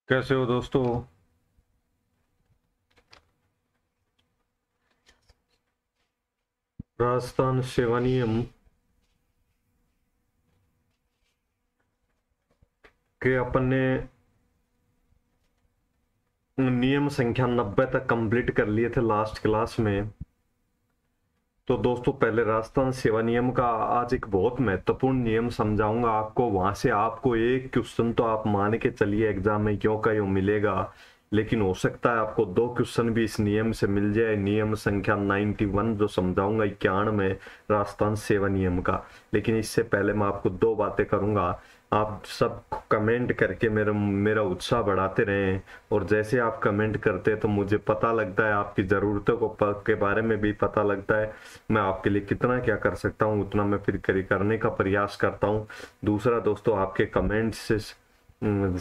कैसे हो दोस्तों। राजस्थान सेवा नियम के अपन ने नियम संख्या 90 तक कंप्लीट कर लिए थे लास्ट क्लास में। तो दोस्तों पहले राजस्थान सेवा नियम का आज एक बहुत महत्वपूर्ण नियम समझाऊंगा आपको। वहां से आपको एक क्वेश्चन तो आप मान के चलिए एग्जाम में क्यों का यूं मिलेगा, लेकिन हो सकता है आपको दो क्वेश्चन भी इस नियम से मिल जाए। नियम संख्या 91 जो समझाऊंगा 91 में राजस्थान सेवा नियम का। लेकिन इससे पहले मैं आपको दो बातें करूंगा। आप सब कमेंट करके मेरा मेरा उत्साह बढ़ाते रहें, और जैसे आप कमेंट करते हैं तो मुझे पता लगता है, आपकी ज़रूरतों के बारे में भी पता लगता है। मैं आपके लिए कितना क्या कर सकता हूँ उतना मैं फिर करने का प्रयास करता हूँ। दूसरा दोस्तों, आपके कमेंट्स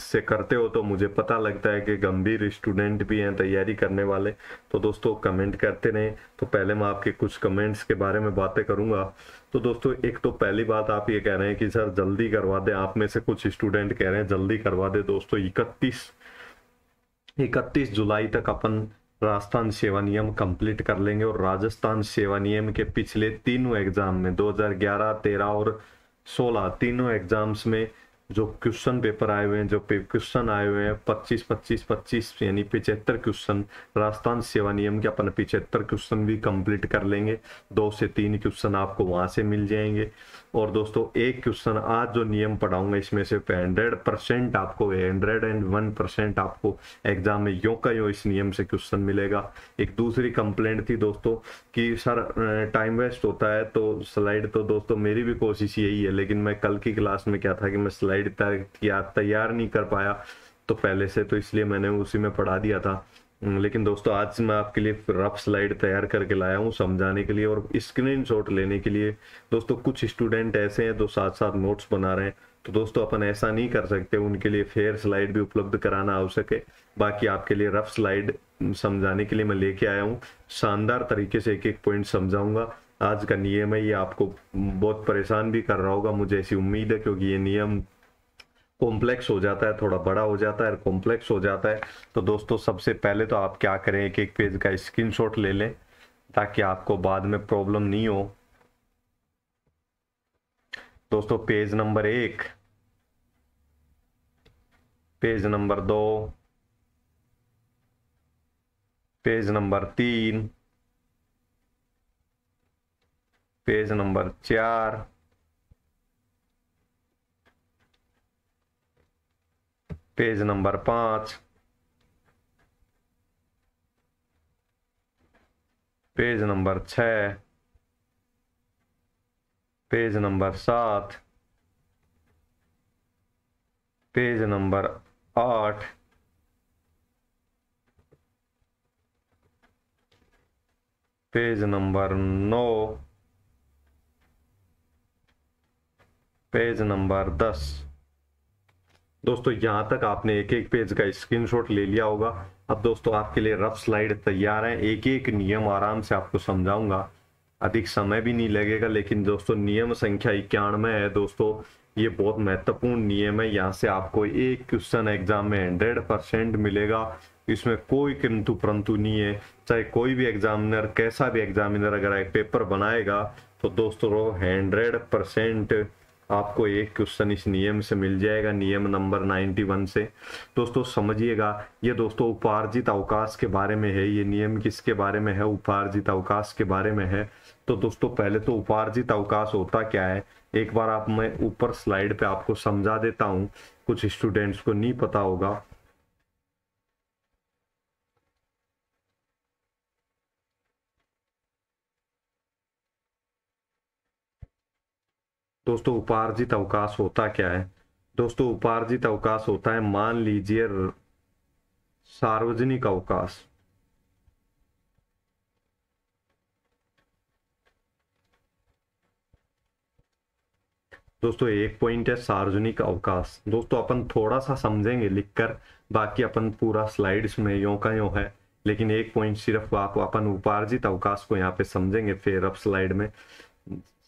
से करते हो तो मुझे पता लगता है कि गंभीर स्टूडेंट भी हैं तैयारी करने वाले। तो दोस्तों कमेंट करते रहें। तो पहले मैं आपके कुछ कमेंट्स के बारे में बातें करूंगा। तो दोस्तों एक तो पहली बात आप ये कह रहे हैं कि सर जल्दी करवा दें, आप में से कुछ स्टूडेंट कह रहे हैं जल्दी करवा दे। दोस्तों 31 जुलाई तक अपन राजस्थान सेवा नियम कंप्लीट कर लेंगे, और राजस्थान सेवा नियम के पिछले तीनों एग्जाम में 2011, 13 और 16 तीनों एग्जाम्स में जो क्वेश्चन पेपर आए हुए हैं, जो क्वेश्चन आए हुए हैं 25 25 25 यानी 75 क्वेश्चन राजस्थान सेवा नियम के अपन 75 क्वेश्चन भी कंप्लीट कर लेंगे। 2 से 3 क्वेश्चन आपको वहां से मिल जाएंगे। और दोस्तों एक क्वेश्चन आज जो नियम पढ़ाऊंगा इसमें से 100% आपको 101% आपको एग्जाम में यो का यो इस नियम से क्वेश्चन मिलेगा। एक दूसरी कंप्लेंट थी दोस्तों कि सर टाइम वेस्ट होता है तो स्लाइड, तो दोस्तों मेरी भी कोशिश यही है, लेकिन मैं कल की क्लास में क्या था कि मैं स्लाइड तैयार नहीं कर पाया तो पहले से, तो इसलिए मैंने उसी में पढ़ा दिया था। लेकिन दोस्तों आज मैं आपके लिए रफ स्लाइड तैयार करके लाया हूँ समझाने के लिए और स्क्रीनशॉट लेने के लिए। दोस्तों कुछ स्टूडेंट ऐसे हैं जो साथ साथ नोट्स बना रहे हैं, तो दोस्तों अपन ऐसा नहीं कर सकते, उनके लिए फेयर स्लाइड भी उपलब्ध कराना आवश्यक है। बाकी आपके लिए रफ स्लाइड समझाने के लिए मैं लेके आया हूँ। शानदार तरीके से एक एक पॉइंट समझाऊंगा। आज का नियम है, ये आपको बहुत परेशान भी कर रहा होगा, मुझे ऐसी उम्मीद है, क्योंकि ये नियम कॉम्प्लेक्स हो जाता है, थोड़ा बड़ा हो जाता है, कॉम्प्लेक्स हो जाता है। तो दोस्तों सबसे पहले तो आप क्या करें, एक एक पेज का स्क्रीनशॉट ले लें ताकि आपको बाद में प्रॉब्लम नहीं हो। दोस्तों page number 1, page number 2, page number 3, page number 4, page number 5, page number 6, page number 7, page number 8, page number 9, page number 10। दोस्तों यहाँ तक आपने एक एक पेज का स्क्रीनशॉट ले लिया होगा। अब दोस्तों आपके लिए रफ स्लाइड तैयार है, एक एक नियम आराम से आपको समझाऊंगा, अधिक समय भी नहीं लगेगा। लेकिन दोस्तों नियम संख्या 91 है दोस्तों, ये बहुत महत्वपूर्ण नियम है। यहाँ से आपको एक क्वेश्चन एग्जाम में 100% मिलेगा, इसमें कोई किंतु परंतु नहीं है। चाहे कोई भी एग्जामिनर, कैसा भी एग्जामिनर अगर एक पेपर बनाएगा तो दोस्तों 100% आपको एक क्वेश्चन इस नियम से मिल जाएगा, नियम नंबर 91 से। दोस्तों समझिएगा, ये दोस्तों उपार्जित अवकाश के बारे में है। ये नियम किसके बारे में है? उपार्जित अवकाश के बारे में है। तो दोस्तों पहले तो उपार्जित अवकाश होता क्या है एक बार आप, मैं ऊपर स्लाइड पे आपको समझा देता हूँ, कुछ स्टूडेंट्स को नहीं पता होगा। दोस्तों उपार्जित अवकाश होता क्या है? दोस्तों उपार्जित अवकाश होता है, मान लीजिए सार्वजनिक अवकाश। दोस्तों एक पॉइंट है सार्वजनिक अवकाश। दोस्तों अपन थोड़ा सा समझेंगे लिखकर, बाकी अपन पूरा स्लाइड्स में यों का यों है। लेकिन एक पॉइंट सिर्फ आप अपन उपार्जित अवकाश को यहाँ पे समझेंगे फिर अब स्लाइड में।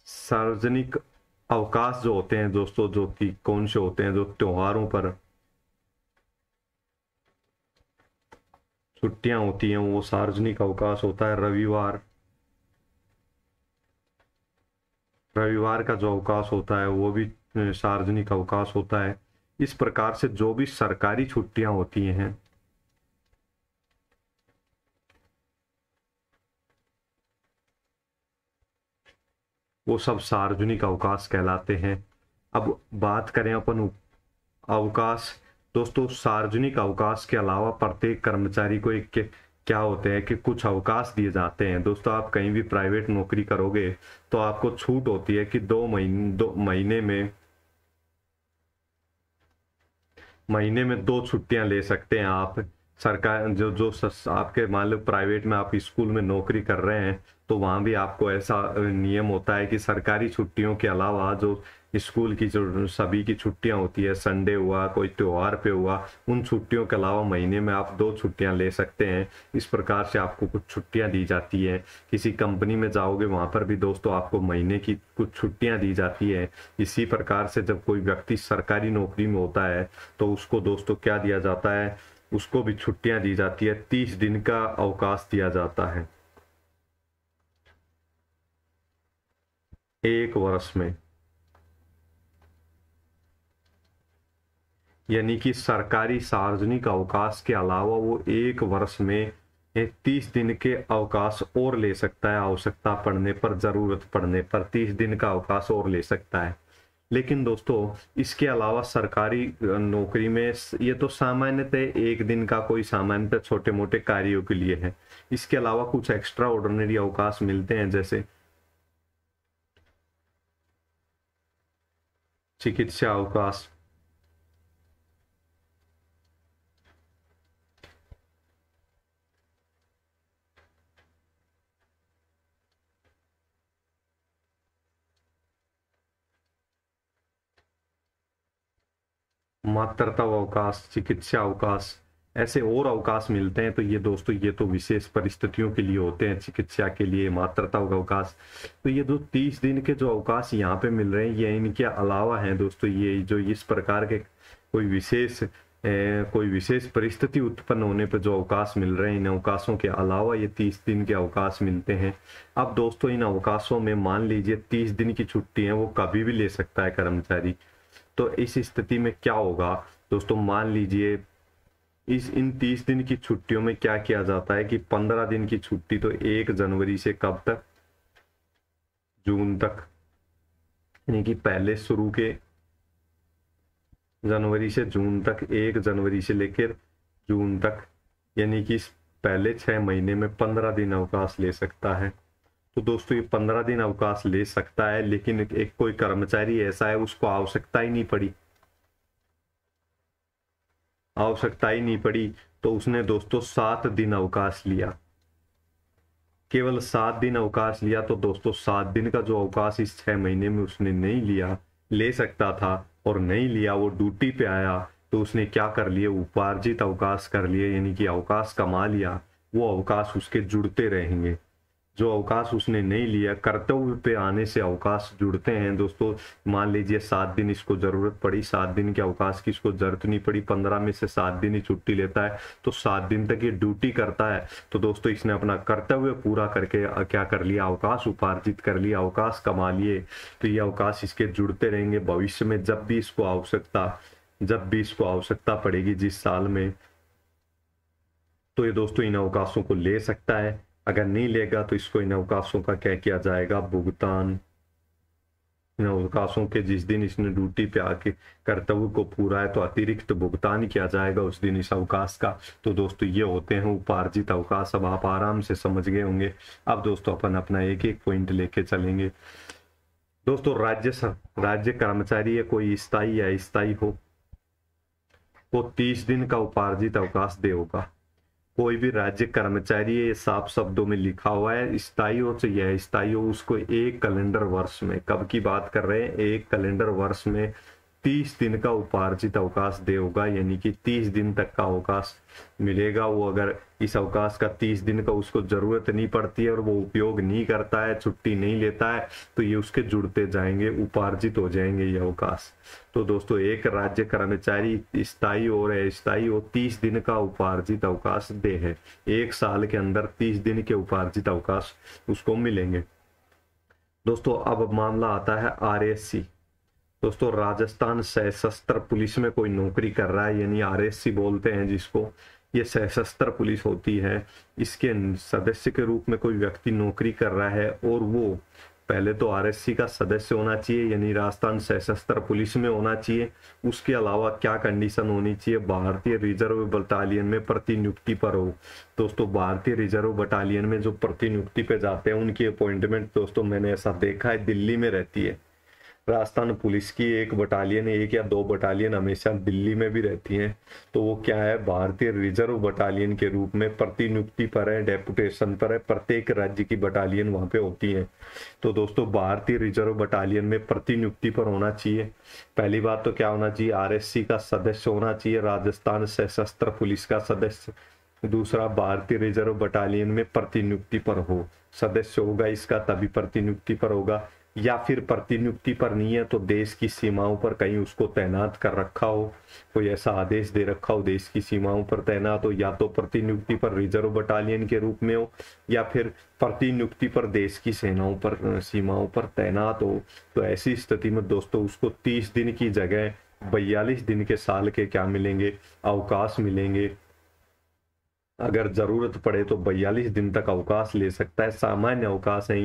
सार्वजनिक अवकाश जो होते हैं दोस्तों, जो कि कौन से होते हैं, जो त्योहारों पर छुट्टियां होती हैं वो सार्वजनिक अवकाश होता है। रविवार, रविवार का जो अवकाश होता है वो भी सार्वजनिक अवकाश होता है। इस प्रकार से जो भी सरकारी छुट्टियां होती हैं वो सब सार्वजनिक अवकाश कहलाते हैं। अब बात करें अपन अवकाश, दोस्तों सार्वजनिक अवकाश के अलावा प्रत्येक कर्मचारी को एक क्या होते हैं कि कुछ अवकाश दिए जाते हैं। दोस्तों आप कहीं भी प्राइवेट नौकरी करोगे तो आपको छूट होती है कि 2 महीने में दो छुट्टियां ले सकते हैं आप। सरकार आपके मान लो प्राइवेट में आप स्कूल में नौकरी कर रहे हैं तो वहां भी आपको ऐसा नियम होता है कि सरकारी छुट्टियों के अलावा जो स्कूल की जो सभी की छुट्टियां होती है, संडे हुआ, कोई त्योहार पे हुआ, उन छुट्टियों के अलावा महीने में आप 2 छुट्टियां ले सकते हैं। इस प्रकार से आपको कुछ छुट्टियां दी जाती है। किसी कंपनी में जाओगे वहां पर भी दोस्तों आपको महीने की कुछ छुट्टियां दी जाती है। इसी प्रकार से जब कोई व्यक्ति सरकारी नौकरी में होता है तो उसको दोस्तों क्या दिया जाता है, उसको भी छुट्टियां दी जाती है। 30 दिन का अवकाश दिया जाता है 1 वर्ष में। यानी कि सरकारी सार्वजनिक अवकाश के अलावा वो 1 वर्ष में 30 दिन के अवकाश और ले सकता है। आवश्यकता पड़ने पर, जरूरत पड़ने पर 30 दिन का अवकाश और ले सकता है। लेकिन दोस्तों इसके अलावा सरकारी नौकरी में ये तो सामान्यतः 1 दिन का कोई सामान्यतः छोटे मोटे कार्यों के लिए है। इसके अलावा कुछ एक्स्ट्रा ऑर्डिनरी अवकाश मिलते हैं, जैसे चिकित्सा अवकाश, मातृत्व अवकाश, चिकित्सा अवकाश, ऐसे और अवकाश मिलते हैं। तो ये दोस्तों ये तो विशेष परिस्थितियों के लिए होते हैं, चिकित्सा के लिए, मातृत्व अवकाश। तो ये जो 30 दिन के जो अवकाश यहाँ पे मिल रहे हैं ये इनके अलावा हैं दोस्तों। ये जो इस प्रकार के कोई विशेष परिस्थिति उत्पन्न होने पर जो अवकाश मिल रहे हैं, इन अवकाशों के अलावा ये 30 दिन के अवकाश मिलते हैं। अब दोस्तों इन अवकाशों में मान लीजिए 30 दिन की छुट्टी है वो कभी भी ले सकता है कर्मचारी। तो इस स्थिति में क्या होगा दोस्तों, मान लीजिए इन 30 दिन की छुट्टियों में क्या किया जाता है कि 15 दिन की छुट्टी तो 1 जनवरी से कब तक, जून तक, यानी कि पहले शुरू के जनवरी से जून तक, 1 जनवरी से लेकर जून तक, यानी कि पहले 6 महीने में 15 दिन अवकाश ले सकता है। तो दोस्तों ये 15 दिन अवकाश ले सकता है, लेकिन एक कोई कर्मचारी ऐसा है उसको आवश्यकता ही नहीं पड़ी तो उसने दोस्तों 7 दिन अवकाश लिया, केवल 7 दिन अवकाश लिया। तो दोस्तों 7 दिन का जो अवकाश इस 6 महीने में उसने नहीं लिया, ले सकता था और नहीं लिया, वो ड्यूटी पे आया तो उसने क्या कर लिए, उपार्जित अवकाश कर लिए, यानी कि अवकाश कमा लिया। वो अवकाश उसके जुड़ते रहेंगे। जो अवकाश उसने नहीं लिया, कर्तव्य पे आने से अवकाश जुड़ते हैं दोस्तों। मान लीजिए 7 दिन इसको जरूरत पड़ी, 7 दिन के अवकाश की इसको जरूरत नहीं पड़ी, 15 में से 7 दिन ही छुट्टी लेता है तो 7 दिन तक ये ड्यूटी करता है। तो दोस्तों इसने अपना कर्तव्य पूरा करके क्या कर लिया, अवकाश उपार्जित कर लिया, अवकाश कमा लिए। तो ये अवकाश इसके जुड़ते रहेंगे भविष्य में। जब भी इसको आवश्यकता पड़ेगी जिस साल में, तो ये दोस्तों इन अवकाशों को ले सकता है। अगर नहीं लेगा तो इसको इन अवकाशों का क्या किया जाएगा, भुगतान। इन अवकाशों के जिस दिन इसने ड्यूटी पे आके कर्तव्य को पूरा है तो अतिरिक्त भुगतान किया जाएगा उस दिन इस अवकाश का। तो दोस्तों ये होते हैं उपार्जित अवकाश। अब आप आराम से समझ गए होंगे। अब दोस्तों अपन अपना एक एक पॉइंट लेके चलेंगे। दोस्तों राज्य कर्मचारी है, कोई स्थायी या अस्थायी हो, वो 30 दिन का उपार्जित अवकाश दे होगा। कोई भी राज्य कर्मचारी है, साफ शब्दों में लिखा हुआ है, स्थायी हो चाहे अस्थायी हो, उसको 1 कैलेंडर वर्ष में, कब की बात कर रहे हैं, 1 कैलेंडर वर्ष में 30 दिन का उपार्जित अवकाश दे होगा, यानी कि 30 दिन तक का अवकाश मिलेगा। वो अगर इस अवकाश का 30 दिन का उसको जरूरत नहीं पड़ती है और वो उपयोग नहीं करता है, छुट्टी नहीं लेता है, तो ये उसके जुड़ते जाएंगे, उपार्जित हो जाएंगे ये अवकाश। तो दोस्तों एक राज्य कर्मचारी स्थायी और अस्थायी और 30 दिन का उपार्जित अवकाश दे है, 1 साल के अंदर 30 दिन के उपार्जित अवकाश उसको मिलेंगे। दोस्तों अब मामला आता है आरएससी। दोस्तों राजस्थान सशस्त्र पुलिस में कोई नौकरी कर रहा है, यानी आरएससी बोलते हैं जिसको, ये सशस्त्र पुलिस होती है। इसके सदस्य के रूप में कोई व्यक्ति नौकरी कर रहा है और वो पहले तो आरएससी का सदस्य होना चाहिए, यानी राजस्थान सशस्त्र पुलिस में होना चाहिए। उसके अलावा क्या कंडीशन होनी चाहिए, भारतीय रिजर्व बटालियन में प्रतिनियुक्ति पर हो। दोस्तों भारतीय रिजर्व बटालियन में जो प्रतिनियुक्ति पे जाते हैं उनकी अपॉइंटमेंट दोस्तों मैंने ऐसा देखा है दिल्ली में रहती है। राजस्थान पुलिस की एक बटालियन, 1 या 2 बटालियन हमेशा दिल्ली में भी रहती हैं। तो वो क्या है, भारतीय रिजर्व बटालियन के रूप में प्रतिनियुक्ति पर है, डेपुटेशन पर है। प्रत्येक राज्य की बटालियन वहां पे होती है। तो दोस्तों भारतीय रिजर्व बटालियन में प्रतिनियुक्ति पर होना चाहिए। पहली बात तो क्या होना चाहिए, आरएससी का सदस्य होना चाहिए, राजस्थान सशस्त्र पुलिस का सदस्य। दूसरा, भारतीय रिजर्व बटालियन में प्रतिनियुक्ति पर हो, सदस्य होगा इसका तभी प्रतिनियुक्ति पर होगा। या फिर प्रतिनियुक्ति पर नहीं है तो देश की सीमाओं पर कहीं उसको तैनात कर रखा हो, कोई ऐसा आदेश दे रखा हो देश की सीमाओं पर तैनात हो, या तो प्रतिनियुक्ति पर रिजर्व बटालियन के रूप में हो या फिर प्रतिनियुक्ति पर देश की सेनाओं पर सीमाओं पर तैनात हो। तो ऐसी स्थिति में दोस्तों उसको 30 दिन की जगह 42 दिन के साल के क्या मिलेंगे, अवकाश मिलेंगे। अगर जरूरत पड़े तो 42 दिन तक अवकाश ले सकता है। सामान्य अवकाश है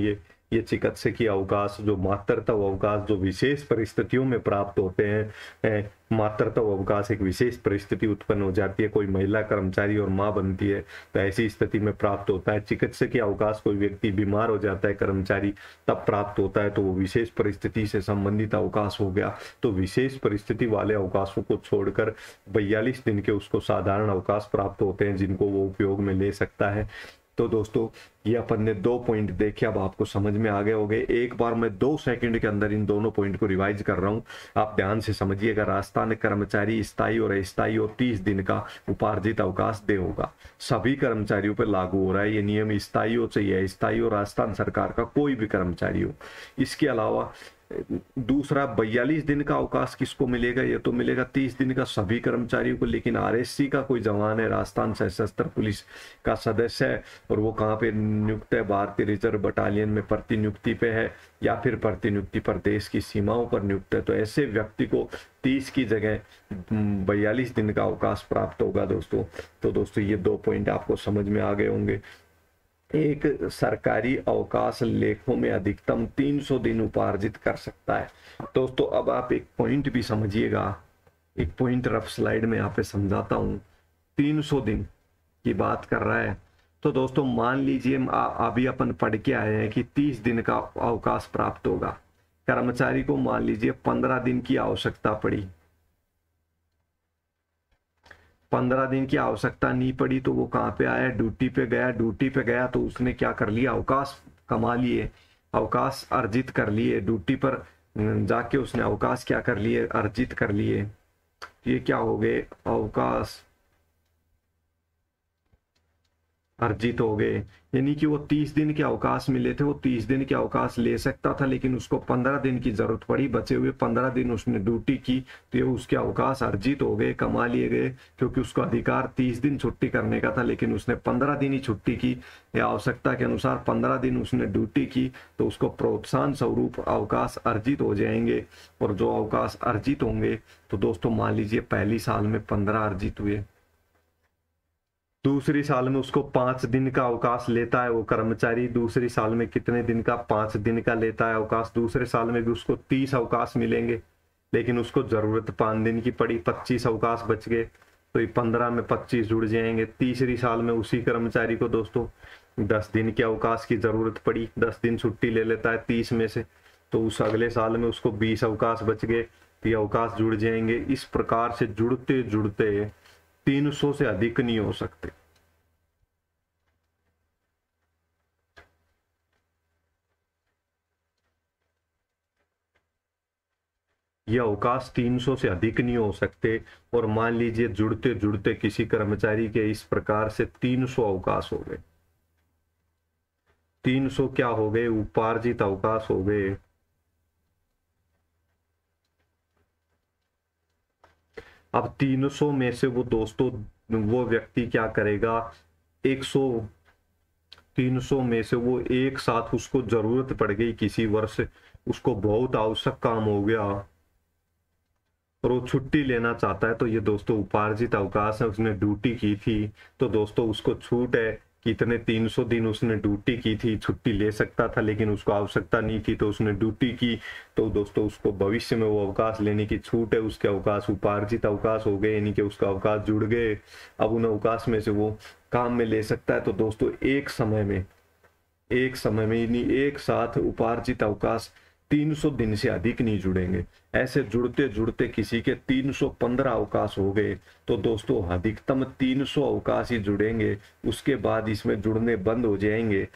ये चिकित्सकीय अवकाश, जो मातृत्व अवकाश जो विशेष परिस्थितियों में प्राप्त होते हैं। मातृत्व अवकाश एक विशेष परिस्थिति उत्पन्न हो जाती है, कोई महिला कर्मचारी और माँ बनती है तो ऐसी स्थिति में प्राप्त होता है। चिकित्सकीय अवकाश कोई व्यक्ति बीमार हो जाता है कर्मचारी तब प्राप्त होता है, तो वो विशेष परिस्थिति से संबंधित अवकाश हो गया। तो विशेष परिस्थिति वाले अवकाशों को छोड़कर 42 दिन के उसको साधारण अवकाश प्राप्त होते हैं जिनको वो उपयोग में ले सकता है। तो दोस्तों ये अपन ने 2 पॉइंट देखे, अब आपको समझ में आ गए होंगे। एक बार मैं 2 सेकंड के अंदर इन दोनों पॉइंट को रिवाइज कर रहा हूं, आप ध्यान से समझिएगा। राजस्थान कर्मचारी स्थायी और अस्थायी और 30 दिन का उपार्जित अवकाश दे होगा, सभी कर्मचारियों पर लागू हो रहा है ये नियम। स्थायी हो चाहिए स्थायी हो, राजस्थान सरकार का कोई भी कर्मचारी हो। इसके अलावा दूसरा 42 दिन का अवकाश किसको मिलेगा, ये तो मिलेगा 30 दिन का सभी कर्मचारियों को। लेकिन आरएससी का कोई जवान है, राजस्थान सशस्त्र पुलिस का सदस्य है और वो कहाँ पे नियुक्त है, भारतीय रिजर्व बटालियन में प्रतिनियुक्ति पे है या फिर प्रतिनियुक्ति पर देश की सीमाओं पर नियुक्त है, तो ऐसे व्यक्ति को 30 की जगह 42 दिन का अवकाश प्राप्त होगा दोस्तों। तो दोस्तों ये 2 पॉइंट आपको समझ में आ गए होंगे। एक सरकारी अवकाश लेखों में अधिकतम 300 दिन उपार्जित कर सकता है। दोस्तों अब आप एक पॉइंट भी समझिएगा, एक पॉइंट रफ स्लाइड में यहाँ पे समझाता हूँ। 300 दिन की बात कर रहा है, तो दोस्तों मान लीजिए अभी अपन पढ़ के आए हैं कि 30 दिन का अवकाश प्राप्त होगा। कर्मचारी को मान लीजिए 15 दिन की आवश्यकता पड़ी, 15 दिन की आवश्यकता नहीं पड़ी तो वो कहाँ पे आया, ड्यूटी पे गया। ड्यूटी पे गया तो उसने क्या कर लिया, अवकाश कमा लिए, अवकाश अर्जित कर लिए। ड्यूटी पर जाके उसने अवकाश क्या कर लिए, अर्जित कर लिए। ये क्या हो गए, अवकाश अर्जित हो गए। यानी कि वो 30 दिन के अवकाश मिले थे, वो 30 दिन के अवकाश ले सकता था, लेकिन उसको 15 दिन की जरूरत पड़ी। बचे हुए 15 दिन उसने ड्यूटी की तो ये उसके अवकाश अर्जित हो गए, कमा लिए गए, क्योंकि उसका अधिकार 30 दिन छुट्टी करने का था, लेकिन उसने 15 दिन ही छुट्टी की। या आवश्यकता के अनुसार 15 दिन उसने ड्यूटी की तो उसको प्रोत्साहन स्वरूप अवकाश अर्जित हो जाएंगे। और जो अवकाश अर्जित होंगे तो दोस्तों मान लीजिए पहली साल में 15 अर्जित हुए, दूसरी साल में उसको 5 दिन का अवकाश लेता है वो कर्मचारी। दूसरी साल में कितने दिन का, 5 दिन का लेता है अवकाश। दूसरे साल में भी उसको 30 अवकाश मिलेंगे, लेकिन उसको जरूरत 5 दिन की पड़ी, 25 अवकाश बच गए, तो ये 15 में 25 जुड़ जाएंगे। तीसरी साल में उसी कर्मचारी को दोस्तों 10 दिन के अवकाश की जरूरत पड़ी, 10 दिन छुट्टी ले लेता है 30 में से, तो उस अगले साल में उसको 20 अवकाश बच गए, तो ये अवकाश जुड़ जाएंगे। इस प्रकार से जुड़ते जुड़ते 300 से अधिक नहीं हो सकते। ये अवकाश 300 से अधिक नहीं हो सकते। और मान लीजिए जुड़ते जुड़ते किसी कर्मचारी के इस प्रकार से 300 अवकाश हो गए, 300 क्या हो गए, उपार्जित अवकाश हो गए। अब 300 में से वो दोस्तों वो व्यक्ति क्या करेगा, 300 में से वो एक साथ उसको जरूरत पड़ गई किसी वर्ष, उसको बहुत आवश्यक काम हो गया और वो छुट्टी लेना चाहता है, तो ये दोस्तों उपार्जित अवकाश है, उसने ड्यूटी की थी, तो दोस्तों उसको छूट है कि इतने 300 दिन उसने ड्यूटी की थी, छुट्टी ले सकता था लेकिन उसको आवश्यकता नहीं थी तो उसने ड्यूटी की, तो दोस्तों उसको भविष्य में वो अवकाश लेने की छूट है, उसके अवकाश उपार्जित अवकाश हो गए, यानी कि उसका अवकाश जुड़ गए। अब उन अवकाश में से वो काम में ले सकता है। तो दोस्तों एक समय में यानी एक साथ उपार्जित अवकाश 300 दिन से अधिक नहीं जुड़ेंगे। ऐसे जुड़ते जुड़ते किसी के 315 अवकाश हो गए, तो दोस्तों अधिकतम 300 अवकाश ही जुड़ेंगे, उसके बाद इसमें जुड़ने बंद हो जाएंगे।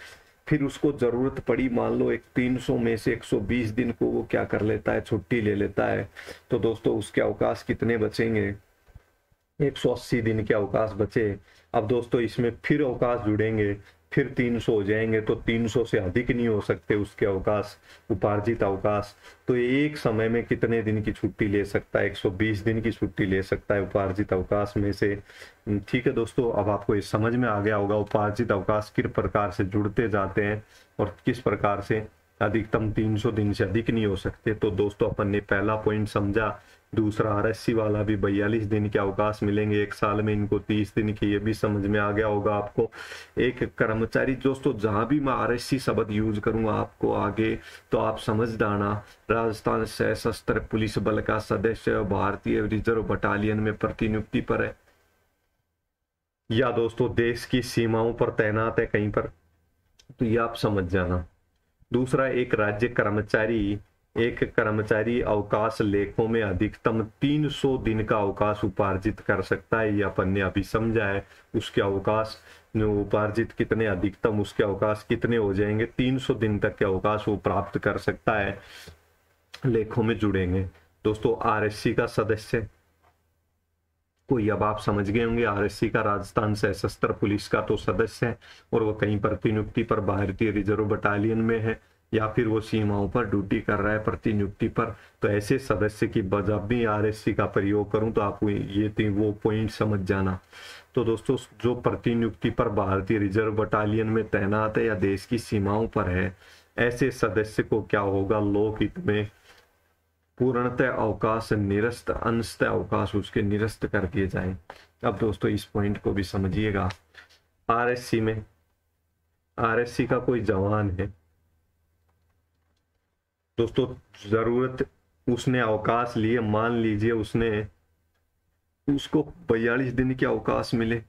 फिर उसको जरूरत पड़ी, मान लो एक 300 में से 120 दिन को वो क्या कर लेता है, छुट्टी ले लेता है, तो दोस्तों उसके अवकाश कितने बचेंगे, 180 दिन के अवकाश बचे। अब दोस्तों इसमें फिर अवकाश जुड़ेंगे, फिर 300 हो जाएंगे, तो 300 से अधिक नहीं हो सकते उसके अवकाश, उपार्जित अवकाश। तो एक समय में कितने दिन की छुट्टी ले सकता है, 120 दिन की छुट्टी ले सकता है उपार्जित अवकाश में से। ठीक है दोस्तों, अब आपको ये समझ में आ गया होगा उपार्जित अवकाश किस प्रकार से जुड़ते जाते हैं और किस प्रकार से अधिकतम 300 दिन से अधिक नहीं हो सकते। तो दोस्तों अपन ने पहला पॉइंट समझा। दूसरा आरएससी वाला भी 42 दिन के अवकाश मिलेंगे एक साल में, इनको 30 दिन के, ये भी समझ में आ गया होगा आपको। एक कर्मचारी दोस्तों, जहां भी मैं आरएससी शब्द यूज करूंगा आपको आगे, तो आप समझ जाना, राजस्थान सशस्त्र पुलिस बल का सदस्य भारतीय रिजर्व बटालियन में प्रतिनियुक्ति पर है, या दोस्तों देश की सीमाओं पर तैनात है कहीं पर, तो ये आप समझ जाना। दूसरा, एक कर्मचारी अवकाश लेखों में अधिकतम 300 दिन का अवकाश उपार्जित कर सकता है, ये अपन ने अभी समझा है। उसके अवकाश उपार्जित कितने, अधिकतम उसके अवकाश कितने हो जाएंगे, 300 दिन तक के अवकाश वो प्राप्त कर सकता है, लेखों में जुड़ेंगे। दोस्तों आरएससी का सदस्य कोई, अब आप समझ गए होंगे, आरएससी का राजस्थान सशस्त्र पुलिस का तो सदस्य है और वो कहीं प्रतिनियुक्ति पर भारतीय रिजर्व बटालियन में है या फिर वो सीमाओं पर ड्यूटी कर रहा है प्रतिनियुक्ति पर। तो ऐसे सदस्य की जब भी आरएससी का प्रयोग करूं तो आपको ये वो पॉइंट समझ जाना। तो दोस्तों जो प्रतिनियुक्ति पर भारतीय रिजर्व बटालियन में तैनात है या देश की सीमाओं पर है, ऐसे सदस्य को क्या होगा, लोकहित में पूर्णतः अवकाश निरस्त, अंशतः अवकाश उसके निरस्त कर दिए जाए। अब दोस्तों इस पॉइंट को भी समझिएगा। आरएससी का कोई जवान है दोस्तों, जरूरत उसने अवकाश लिए, मान लीजिए उसको 42 दिन के अवकाश मिले,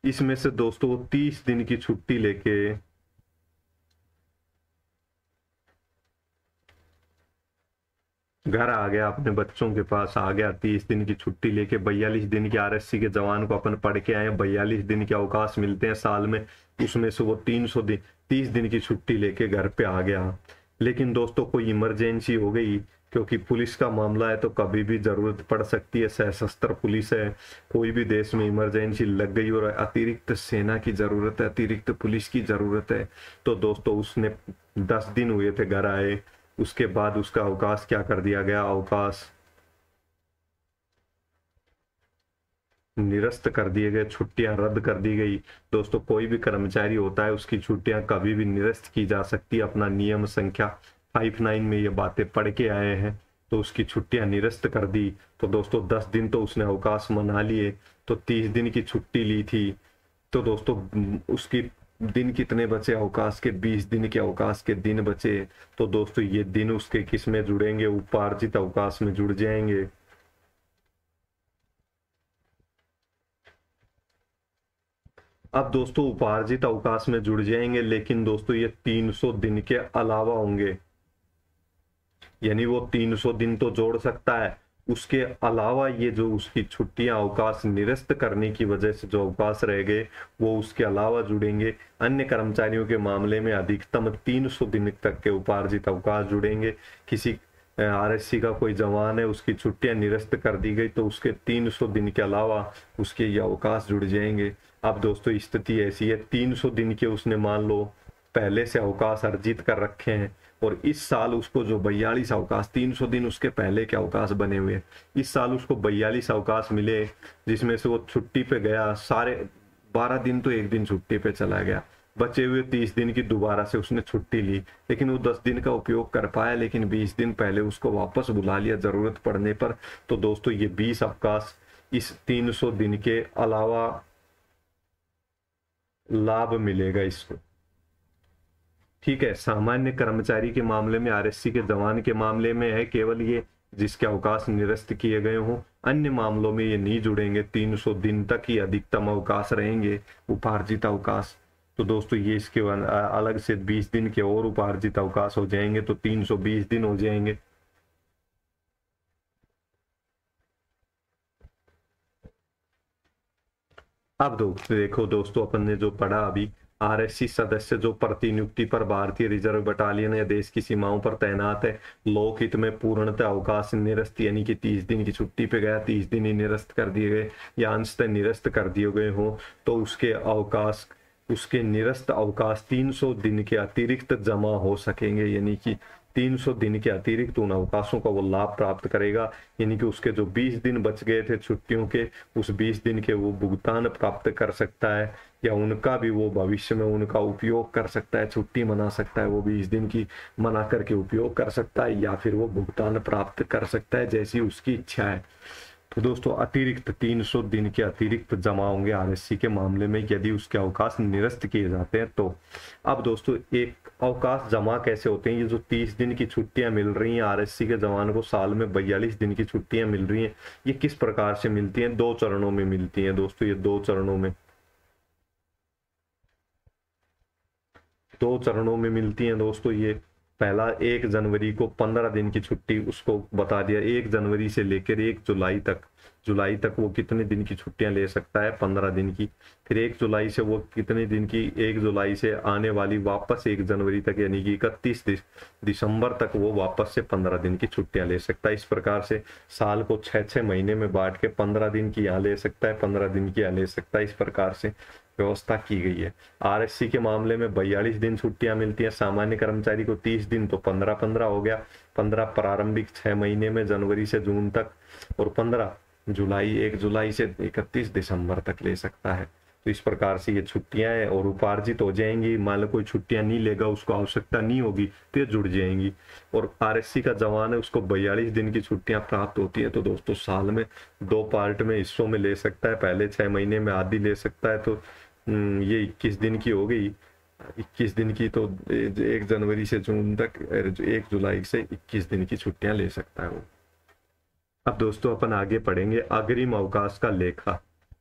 इसमें से दोस्तों 30 दिन की छुट्टी लेके घर आ गया, अपने बच्चों के पास आ गया, 30 दिन की छुट्टी लेके 42 दिन के आरएससी के जवान को अपन पढ़ के आए, 42 दिन के अवकाश मिलते हैं साल में, उसमें से वो 30 दिन की छुट्टी लेके घर पे आ गया। लेकिन दोस्तों कोई इमरजेंसी हो गई, क्योंकि पुलिस का मामला है तो कभी भी जरूरत पड़ सकती है, सशस्त्र पुलिस है, कोई भी देश में इमरजेंसी लग गई और अतिरिक्त सेना की जरूरत है, अतिरिक्त पुलिस की जरूरत है, तो दोस्तों उसने 10 दिन हुए थे घर आए, उसके बाद उसका अवकाश क्या कर दिया गया, अवकाश निरस्त कर दिए गए, छुट्टियां रद्द कर दी गई। दोस्तों कोई भी कर्मचारी होता है उसकी छुट्टियां कभी भी निरस्त की जा सकती है, अपना नियम संख्या 59 में ये बातें पढ़ के आए हैं, तो उसकी छुट्टियां निरस्त कर दी। तो दोस्तों 10 दिन तो उसने अवकाश मना लिए, तो 30 दिन की छुट्टी ली थी, तो दोस्तों उसकी दिन कितने बचे अवकाश के, 20 दिन के अवकाश के दिन बचे। तो दोस्तों ये दिन उसके किस में जुड़ेंगे, उपार्जित अवकाश में जुड़ जाएंगे। अब दोस्तों उपार्जित अवकाश में जुड़ जाएंगे, लेकिन दोस्तों ये 300 दिन के अलावा होंगे, यानी वो 300 दिन तो जोड़ सकता है, उसके अलावा ये जो उसकी छुट्टियां अवकाश निरस्त करने की वजह से जो अवकाश रह गए वो उसके अलावा जुड़ेंगे। अन्य कर्मचारियों के मामले में अधिकतम 300 दिन तक के उपार्जित अवकाश जुड़ेंगे। किसी आरएससी का कोई जवान है, उसकी छुट्टियां निरस्त कर दी गई तो उसके 300 दिन के अलावा उसके ये अवकाश जुड़ जाएंगे। अब दोस्तों स्थिति ऐसी है, 300 दिन के उसने मान लो पहले से अवकाश अर्जित कर रखे हैं और इस साल उसको जो 42 अवकाश, 300 दिन उसके पहले के अवकाश बने हुए हैं, इस साल उसको 42 अवकाश मिले जिसमें से वो छुट्टी पे गया, सारे 12 दिन तो एक दिन छुट्टी पे चला गया, बचे हुए 30 दिन की दोबारा से उसने छुट्टी ली, लेकिन वो 10 दिन का उपयोग कर पाया, लेकिन 20 दिन पहले उसको वापस बुला लिया जरूरत पड़ने पर। तो दोस्तों ये 20 अवकाश इस 300 दिन के अलावा लाभ मिलेगा इसको। ठीक है, सामान्य कर्मचारी के मामले में, आरएससी के जवान के मामले में है केवल ये जिसके अवकाश निरस्त किए गए हों, अन्य मामलों में ये नहीं जुड़ेंगे। 300 दिन तक ही अधिकतम अवकाश रहेंगे, उपार्जित अवकाश। तो दोस्तों ये इसके अलग से 20 दिन के और उपार्जित अवकाश हो जाएंगे, तो 320 दिन हो जाएंगे। अब देखो दोस्तों, अपन ने जो पढ़ा अभी, आरएससी सदस्य जो प्रतिनियुक्ति पर भारतीय रिजर्व बटालियन या देश की सीमाओं पर तैनात है, लोकहित में पूर्णतः अवकाश निरस्त यानी कि 30 दिन की छुट्टी पे गया, 30 दिन ही निरस्त कर दिए गए या अंशतः निरस्त कर दिए गए हो, तो उसके अवकाश, उसके निरस्त अवकाश 300 दिन के अतिरिक्त जमा हो सकेंगे, यानी कि 300 दिन के अतिरिक्त उन अवकाशों का वो लाभ प्राप्त करेगा। यानी कि उसके जो 20 दिन बच गए थे छुट्टियों के, उस 20 दिन के वो भुगतान प्राप्त कर सकता है, या उनका भी वो भविष्य में उनका उपयोग कर सकता है, छुट्टी मना सकता है, वो 20 दिन की मना करके उपयोग कर सकता है, या फिर वो भुगतान प्राप्त कर सकता है, जैसी उसकी इच्छा है। तो दोस्तों अतिरिक्त 300 दिन के अतिरिक्त जमा होंगे आरएससी के मामले में यदि उसके अवकाश निरस्त किए जाते हैं तो। अब दोस्तों एक अवकाश जमा कैसे होते हैं, ये जो 30 दिन की छुट्टियां मिल रही हैं आरएससी के जवान को, साल में 42 दिन की छुट्टियां मिल रही हैं, ये किस प्रकार से मिलती हैं? 2 चरणों में मिलती हैं दोस्तों, ये 2 चरणों में, 2 चरणों में मिलती हैं दोस्तों ये। पहला 1 जनवरी को 15 दिन की छुट्टी उसको बता दिया, 1 जनवरी से लेकर 1 जुलाई तक, जुलाई तक वो कितने दिन की छुट्टियां ले सकता है? 15 दिन की। फिर 1 जुलाई से वो कितने दिन की, 1 जुलाई से आने वाली वापस 1 जनवरी तक यानी कि 31 दिसंबर तक वो वापस से 15 दिन की छुट्टियां ले सकता है। इस प्रकार से साल को 6-6 महीने में बांट के 15 दिन की यहाँ ले सकता है, 15 दिन की यहाँ ले सकता है, इस प्रकार से व्यवस्था की गई है। आरएससी के मामले में 42 दिन छुट्टियां मिलती हैं, सामान्य कर्मचारी को 30 दिन, तो 15-15 हो गया, 15 प्रारंभिक 6 महीने में जनवरी से जून तक, और 15 जुलाई, 1 जुलाई से 31 दिसंबर तक ले सकता है। तो इस प्रकार से ये छुट्टियां हैं और उपार्जित हो जाएंगी। मान लो कोई छुट्टियां नहीं लेगा, उसको आवश्यकता नहीं होगी तो ये जुड़ जाएंगी। और आरएससी का जवान है, उसको 42 दिन की छुट्टियां प्राप्त होती है, तो दोस्तों साल में 2 पार्ट में हिस्सों में ले सकता है, पहले 6 महीने में आधी ले सकता है, तो ये 21 दिन की हो गई, 21 दिन की, तो 1 जनवरी से जून तक, 1 जुलाई से 21 दिन की छुट्टियां ले सकता है वो। अब दोस्तों अपन आगे पढ़ेंगे अग्रिम अवकाश का लेखा।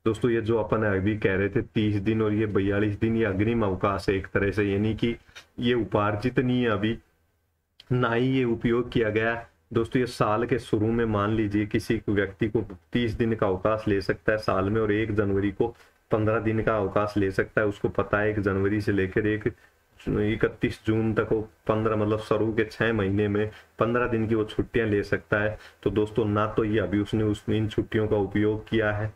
दोस्तों ये जो अपन अभी कह रहे थे 30 दिन और ये 42 दिन, ये अग्रिम अवकाश है एक तरह से, यानी कि ये उपार्जित नहीं है अभी, ना ही ये उपयोग किया गया। दोस्तों ये साल के शुरू में मान लीजिए किसी व्यक्ति को 30 दिन का अवकाश ले सकता है साल में, और 1 जनवरी को 15 दिन का अवकाश ले सकता है। उसको पता है 1 जनवरी से लेकर 31 जून तक वो 15, मतलब शुरू के 6 महीने में 15 दिन की वो छुट्टियां ले सकता है। तो दोस्तों ना तो ये अभी उसने इन छुट्टियों का उपयोग किया है,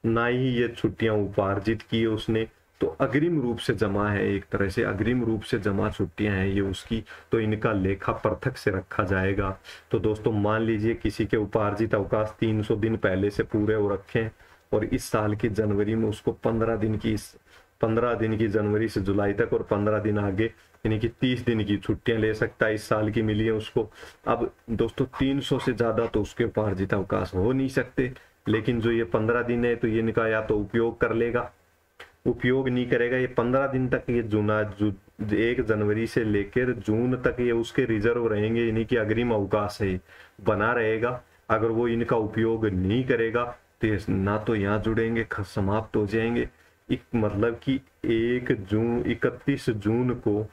ना ही ये छुट्टियां उपार्जित की है उसने, तो अग्रिम रूप से जमा है, एक तरह से अग्रिम रूप से जमा छुट्टियां हैं ये उसकी, तो इनका लेखा पृथक से रखा जाएगा। तो दोस्तों मान लीजिए किसी के उपार्जित अवकाश 300 दिन पहले से पूरे हो रखे हैं, और इस साल की जनवरी में उसको 15 दिन की जनवरी से जुलाई तक और 15 दिन आगे यानी कि 30 दिन की छुट्टियां ले सकता है, इस साल की मिली है उसको। अब दोस्तों 300 से ज्यादा तो उसके उपार्जित अवकाश हो नहीं सकते, लेकिन जो ये 15 दिन है तो ये इनका या तो उपयोग कर लेगा, उपयोग नहीं करेगा, ये 15 दिन तक ये 1 जनवरी से लेकर जून तक ये उसके रिजर्व रहेंगे, यानी कि अग्रिम अवकाश है बना रहेगा। अगर वो इनका उपयोग नहीं करेगा तो ना तो यहाँ जुड़ेंगे, समाप्त हो जाएंगे। मतलब कि 31 जून को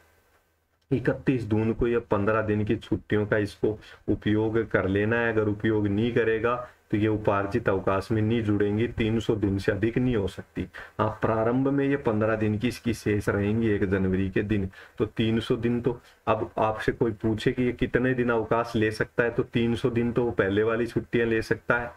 31 जून को या 15 दिन की छुट्टियों का इसको उपयोग कर लेना है। अगर उपयोग नहीं करेगा तो ये उपार्जित अवकाश में नहीं जुड़ेंगी, 300 दिन से अधिक नहीं हो सकती। हाँ, प्रारंभ में ये 15 दिन की इसकी शेष रहेंगी 1 जनवरी के दिन, तो 300 दिन। तो अब आपसे कोई पूछे कि ये कितने दिन अवकाश ले सकता है, तो 300 दिन तो वो पहले वाली छुट्टियां ले सकता है,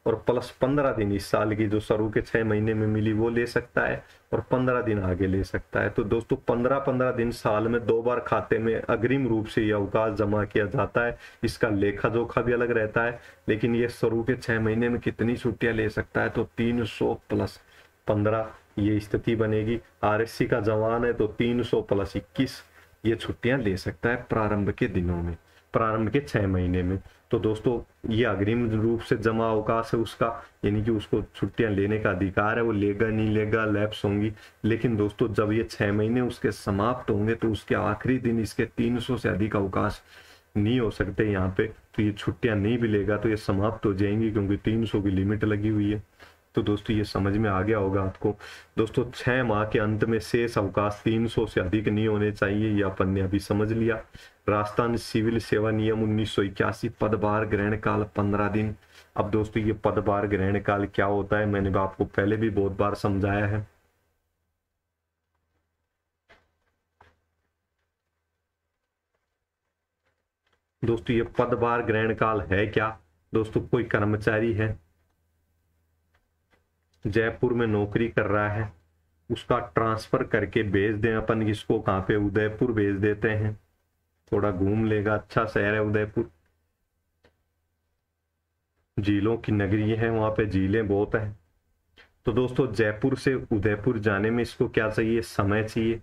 और प्लस 15 दिन इस साल की जो शुरू के 6 महीने में मिली वो ले सकता है, और 15 दिन आगे ले सकता है। तो दोस्तों 15-15 दिन साल में 2 बार खाते में अग्रिम रूप से यह अवकाश जमा किया जाता है। इसका लेखा जोखा भी अलग रहता है, लेकिन ये शुरू के 6 महीने में कितनी छुट्टियां ले सकता है, तो 300 प्लस 15 ये स्थिति बनेगी। आरएससी का जवान है तो 300 प्लस 21 ये छुट्टियां ले सकता है प्रारंभ के दिनों में, प्रारंभ के 6 महीने में। तो दोस्तों ये अग्रिम रूप से जमा अवकाश है उसका, यानी कि उसको छुट्टियां लेने का अधिकार है, वो लेगा नहीं लेगा, लैप्स होंगी। लेकिन दोस्तों जब ये 6 महीने उसके समाप्त होंगे तो उसके आखिरी दिन इसके 300 से अधिक अवकाश नहीं हो सकते यहाँ पे, तो ये छुट्टियां नहीं भी लेगा तो ये समाप्त हो जाएंगी, क्योंकि 300 की लिमिट लगी हुई है। तो दोस्तों ये समझ में आ गया होगा आपको। दोस्तों 6 माह के अंत में शेष अवकाश 300 से अधिक नहीं होने चाहिए, ये अपन ने अभी समझ लिया। राजस्थान सिविल सेवा नियम 1981, पदभार ग्रहण काल 15 दिन। अब दोस्तों ये पदभार ग्रहण काल क्या होता है, मैंने आपको पहले भी बहुत बार समझाया है। दोस्तों ये पदभार ग्रहण काल है क्या, दोस्तों कोई कर्मचारी है जयपुर में नौकरी कर रहा है, उसका ट्रांसफर करके भेज दें अपन इसको कहाँ पे, उदयपुर भेज देते हैं, थोड़ा घूम लेगा, अच्छा शहर है उदयपुर, झीलों की नगरी है, वहां पे झीलें बहुत है। तो दोस्तों जयपुर से उदयपुर जाने में इसको क्या चाहिए, समय चाहिए।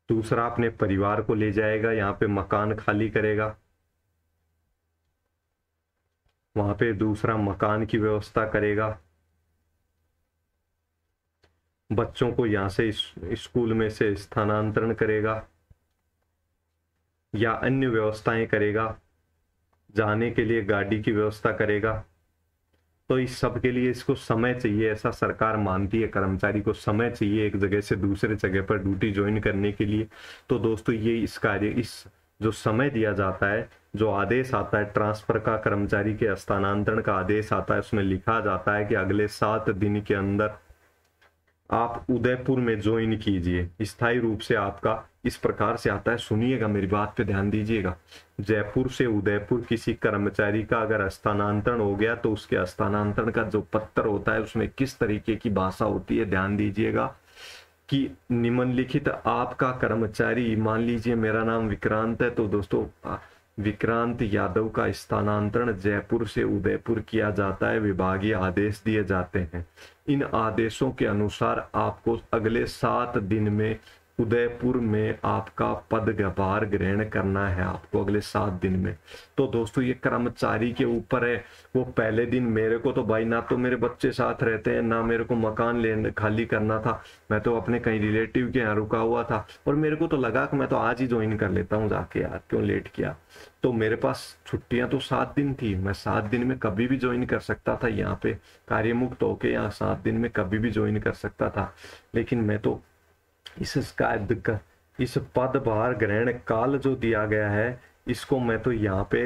दूसरा अपने परिवार को ले जाएगा, यहाँ पे मकान खाली करेगा, वहां पे दूसरा मकान की व्यवस्था करेगा, बच्चों को यहां से स्कूल में से स्थानांतरण करेगा या अन्य व्यवस्थाएं करेगा, जाने के लिए गाड़ी की व्यवस्था करेगा। तो इस सब के लिए इसको समय चाहिए, ऐसा सरकार मानती है, कर्मचारी को समय चाहिए एक जगह से दूसरे जगह पर ड्यूटी ज्वाइन करने के लिए। तो दोस्तों ये इस कार्य, इस जो समय दिया जाता है, जो आदेश आता है ट्रांसफर का, कर्मचारी के स्थानांतरण का आदेश आता है, उसमें लिखा जाता है कि अगले 7 दिन के अंदर आप उदयपुर में ज्वाइन कीजिए, स्थायी रूप से आपका इस प्रकार से आता है। सुनिएगा, मेरी बात पे ध्यान दीजिएगा। जयपुर से उदयपुर किसी कर्मचारी का अगर स्थानांतरण हो गया तो उसके स्थानांतरण का जो पत्र होता है उसमें किस तरीके की भाषा होती है, ध्यान दीजिएगा कि निम्नलिखित आपका कर्मचारी, मान लीजिए मेरा नाम विक्रांत है, तो दोस्तों विक्रांत यादव का स्थानांतरण जयपुर से उदयपुर किया जाता है, विभागीय आदेश दिए जाते हैं। इन आदेशों के अनुसार आपको अगले 7 दिन में उदयपुर में आपका पदभार ग्रहण करना है, आपको अगले 7 दिन में। तो दोस्तों ये कर्मचारी के ऊपर है, वो पहले दिन, मेरे को तो भाई ना तो मेरे बच्चे साथ रहते हैं, ना मेरे को मकान लेने खाली करना था, मैं तो अपने कहीं रिलेटिव के यहाँ रुका हुआ था, और मेरे को तो लगा कि मैं तो आज ही ज्वाइन कर लेता हूँ जाके, यार क्यों लेट किया। तो मेरे पास छुट्टियां तो 7 दिन थी, मैं 7 दिन में कभी भी ज्वाइन कर सकता था, यहाँ पे कार्यमुक्त होके यहाँ 7 दिन में कभी भी ज्वाइन कर सकता था। लेकिन मैं तो इस पदभार ग्रहण काल जो दिया गया है, इसको मैं तो यहाँ पे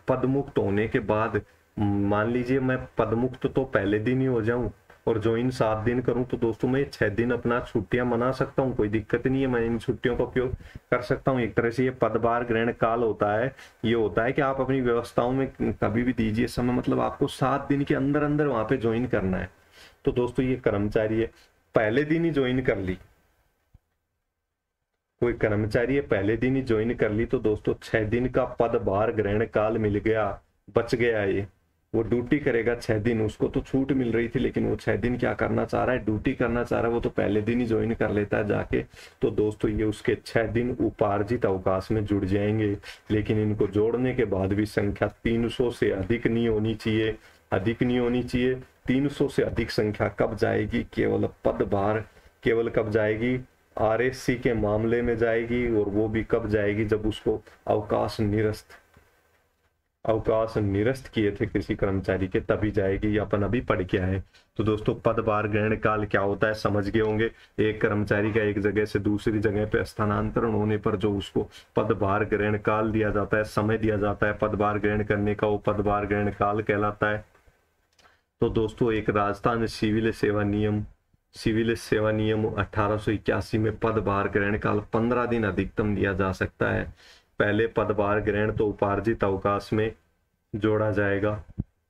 पदमुक्त होने के बाद, मान लीजिए मैं पदमुक्त तो पहले दिन ही हो जाऊं और ज्वाइन 7 दिन करूं, तो दोस्तों मैं 6 दिन अपना छुट्टियां मना सकता हूं, कोई दिक्कत नहीं है, मैं इन छुट्टियों का उपयोग कर सकता हूं। एक तरह से ये पदभार ग्रहण काल होता है, ये होता है कि आप अपनी व्यवस्थाओं में कभी भी दीजिए समय, मतलब आपको 7 दिन के अंदर अंदर वहां पे ज्वाइन करना है। तो दोस्तों ये कर्मचारी है, पहले दिन ही ज्वाइन कर ली, कोई कर्मचारी है पहले दिन ही ज्वाइन कर ली, तो दोस्तों 6 दिन का पदभार ग्रहण काल मिल गया, बच गया ये, वो ड्यूटी करेगा 6 दिन, उसको तो छूट मिल रही थी, लेकिन वो 6 दिन क्या करना चाह रहा है, ड्यूटी करना चाह रहा है, वो तो पहले दिन ही ज्वाइन कर लेता है जाके। तो दोस्तों ये उसके 6 दिन उपार्जित अवकाश में जुड़ जाएंगे, लेकिन इनको जोड़ने के बाद भी संख्या 300 से अधिक नहीं होनी चाहिए, अधिक नहीं होनी चाहिए। 300 से अधिक संख्या कब जाएगी, केवल पदभार, केवल कब जाएगी, आरएससी के मामले में जाएगी, और वो भी कब जाएगी, जब उसको अवकाश निरस्त अवकाश निरस्त किए थे किसी कर्मचारी के तभी जाएगी, ये अपन अभी पढ़ के आए। तो दोस्तों पदभार ग्रहण काल क्या होता है समझ गए होंगे। एक कर्मचारी का एक जगह से दूसरी जगह पे स्थानांतरण होने पर जो उसको पदभार ग्रहण काल दिया जाता है, समय दिया जाता है पदभार ग्रहण करने का, वो पदभार ग्रहण काल कहलाता है। तो दोस्तों एक राजस्थान सिविल सेवा नियम 1881 में पदभार ग्रहण काल 15 दिन अधिकतम दिया जा सकता है। पहले पदभार ग्रहण तो उपार्जित अवकाश में जोड़ा जाएगा।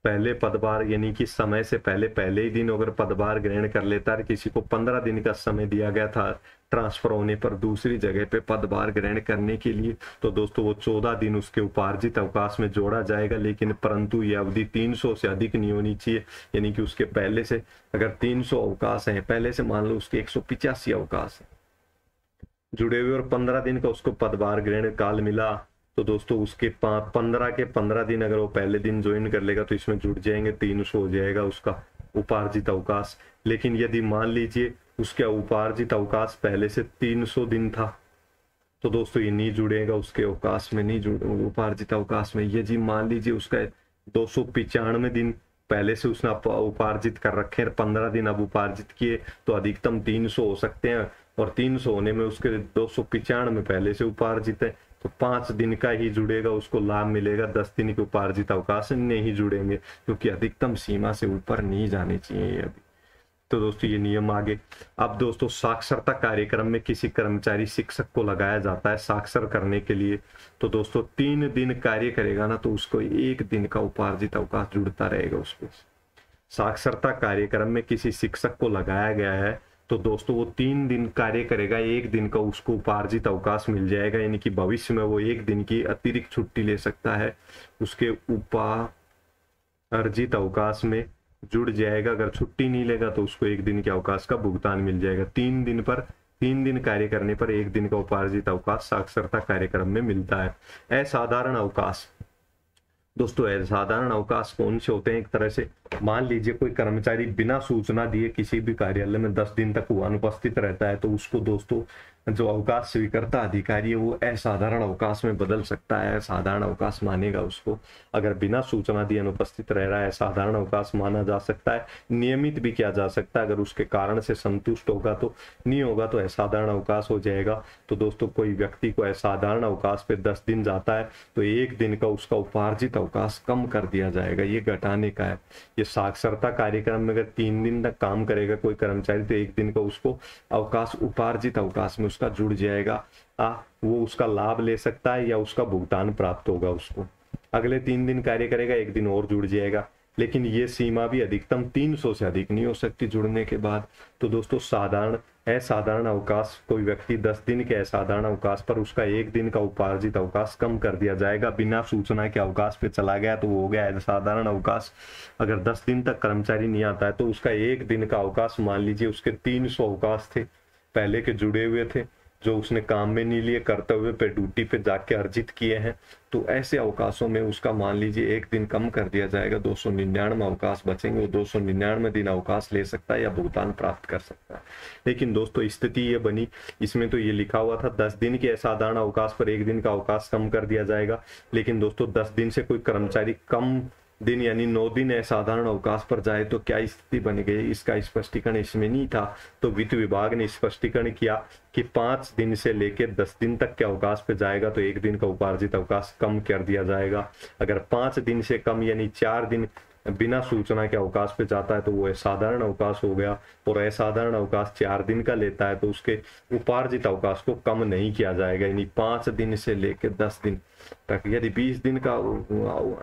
पहले पदभार यानी कि समय से पहले ही दिन अगर पदभार ग्रहण कर लेता है, किसी को 15 दिन का समय दिया गया था ट्रांसफर होने पर दूसरी जगह पे पदभार ग्रहण करने के लिए, तो दोस्तों वो 14 दिन उसके उपार्जित अवकाश में जोड़ा जाएगा। लेकिन परंतु यह अवधि 300 से अधिक नहीं होनी चाहिए, यानी कि उसके पहले से अगर 300 अवकाश है, पहले से मान लो उसके 185 अवकाश है जुड़े हुए और 15 दिन का उसको पदभार ग्रहण काल मिला, तो दोस्तों उसके 15 दिन अगर वो पहले दिन ज्वाइन कर लेगा तो इसमें जुड़ जाएंगे, 300 हो जाएगा उसका उपार्जित अवकाश। लेकिन यदि मान लीजिए उसका उपार्जित अवकाश पहले से 300 दिन था, तो दोस्तों ये नहीं जुड़ेगा उसके अवकाश में, नहीं जुड़ उपार्जित अवकाश में। यदि मान लीजिए उसका 295 दिन पहले से उसने उपार्जित कर रखे हैं, 15 दिन अब उपार्जित किए, तो अधिकतम 300 हो सकते हैं, और 300 होने में उसके 295 पहले से उपार्जित है, तो 5 दिन का ही जुड़ेगा, उसको लाभ मिलेगा। 10 दिन के उपार्जित अवकाश नहीं जुड़ेंगे, क्योंकि अधिकतम सीमा से ऊपर नहीं जाने चाहिए अभी। तो दोस्तों ये नियम आगे। अब दोस्तों साक्षरता कार्यक्रम में किसी कर्मचारी शिक्षक को लगाया जाता है साक्षर करने के लिए, तो दोस्तों 3 दिन कार्य करेगा ना, तो उसको 1 दिन का उपार्जित अवकाश जुड़ता रहेगा उसको। साक्षरता कार्यक्रम में किसी शिक्षक को लगाया गया है, तो दोस्तों वो 3 दिन कार्य करेगा, 1 दिन का उसको उपार्जित अवकाश मिल जाएगा, यानी कि भविष्य में वो 1 दिन की अतिरिक्त छुट्टी ले सकता है, उसके उपार्जित अवकाश में जुड़ जाएगा। अगर छुट्टी नहीं लेगा तो उसको 1 दिन के अवकाश का भुगतान मिल जाएगा। 3 दिन कार्य करने पर 1 दिन का उपार्जित अवकाश साक्षरता कार्यक्रम में मिलता है। असाधारण अवकाश, दोस्तों असाधारण अवकाश कौन से होते हैं? एक तरह से मान लीजिए कोई कर्मचारी बिना सूचना दिए किसी भी कार्यालय में 10 दिन तक वो अनुपस्थित रहता है, तो उसको दोस्तों जो अवकाश स्वीकर्ता अधिकारी है वो असाधारण अवकाश में बदल सकता है, साधारण अवकाश मानेगा उसको। अगर बिना सूचना दिए अनुपस्थित रह रहा है साधारण अवकाश माना जा सकता है। नियमित भी किया जा सकता है, अगर उसके कारण से संतुष्ट होगा तो, नहीं होगा तो असाधारण अवकाश हो जाएगा। तो दोस्तों कोई व्यक्ति को असाधारण अवकाश पे 10 दिन जाता है तो 1 दिन का उसका उपार्जित अवकाश कम कर दिया जाएगा, ये घटाने का है। ये साक्षरता कार्यक्रम में अगर 3 दिन तक काम करेगा कोई कर्मचारी तो 1 दिन का उसको अवकाश उपार्जित अवकाश में उसका जुड़ जाएगा। वो उसका लाभ ले सकता है या उसका भुगतान प्राप्त होगा उसको। अगले 3 दिन कार्य करेगा 1 दिन और जुड़ जाएगा, लेकिन ये सीमा भी अधिकतम 300 से अधिक नहीं हो सकती जुड़ने के बाद। तो दोस्तों असाधारण अवकाश, कोई व्यक्ति 10 दिन के असाधारण अवकाश पर उसका 1 दिन का उपार्जित अवकाश कम कर दिया जाएगा। बिना सूचना के अवकाश पे चला गया तो वो हो गया असाधारण अवकाश। अगर 10 दिन तक कर्मचारी नहीं आता है तो उसका 1 दिन का अवकाश, मान लीजिए उसके 300 अवकाश थे पहले के जुड़े हुए थे जो उसने काम में नहीं लिए, कर्तव्य पे ड्यूटी पे जाके अर्जित किए हैं, तो ऐसे अवकाशों में उसका मान लीजिए 1 दिन कम कर दिया जाएगा, 299 अवकाश बचेंगे। वो 299 दिन अवकाश ले सकता है या भुगतान प्राप्त कर सकता है। लेकिन दोस्तों स्थिति ये बनी, इसमें तो ये लिखा हुआ था 10 दिन के असाधारण अवकाश पर 1 दिन का अवकाश कम कर दिया जाएगा, लेकिन दोस्तों 10 दिन से कोई कर्मचारी कम दिन यानी 9 दिन असाधारण अवकाश पर जाए तो क्या स्थिति बन गई, इसका स्पष्टीकरण इसमें नहीं था। तो वित्त विभाग ने स्पष्टीकरण किया कि 5 दिन से लेकर 10 दिन तक के अवकाश पे जाएगा तो 1 दिन का उपार्जित अवकाश कम कर दिया जाएगा। अगर 5 दिन से कम यानी 4 दिन बिना सूचना के अवकाश पे जाता है तो वो असाधारण अवकाश हो गया, और असाधारण अवकाश 4 दिन का लेता है तो उसके उपार्जित अवकाश को कम नहीं किया जाएगा, यानी 5 दिन से लेकर 10 दिन तक। यदि 20 दिन का